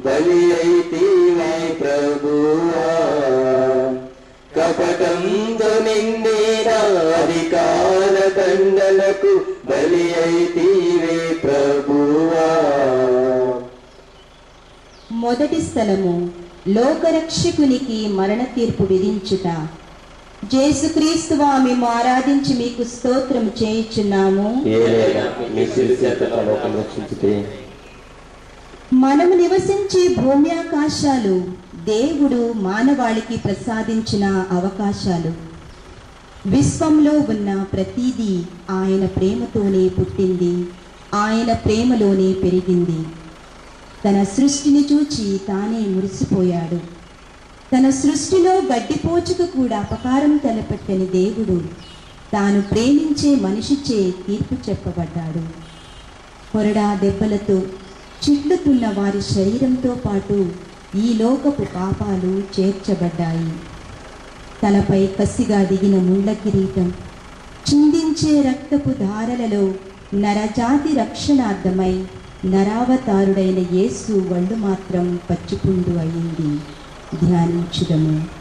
బలి అయితివే ప్రభువా. కపటంతో నిండిన అధికార దండలకు బలి అయితివే ప్రభువా. మొదటి స్థలము లోకరక్షకునికి మరణ తీర్పు విధించుట. యేసుక్రీస్తువా, మేము ఆరాధించి మీకు స్తోత్రం చేయుచున్నాము. మనము నివసించే భూమి ఆకాశాలు దేవుడు మానవాళికి ప్రసాదించిన అవకాశాలు. విశ్వంలో ఉన్న ప్రతిదీ ఆయన ప్రేమతోనే పుట్టింది, ఆయన ప్రేమలోనే పెరిగింది. తన సృష్టిని చూచి తానే మురిసిపోయాడు. తన సృష్టిలో గడ్డిపోచుకు కూడా అపకారం తలపెట్టని దేవుడు తాను ప్రేమించే మనిషిచే తీర్పు చెప్పబడ్డాడు. కొరడా దెబ్బలతో చిట్లుతున్న వారి శరీరంతో పాటు ఈ లోకపు పాపాలు చేర్చబడ్డాయి. తలపై కసిగా దిగిన ముళ్ళ కిరీటం, చిందించే రక్తపు ధారలలో నరజాతి రక్షణార్థమై నరావతారుడైన యేసు ఒళ్ళు మాత్రం పచ్చిపుండు అయింది. ధ్యానించుదము.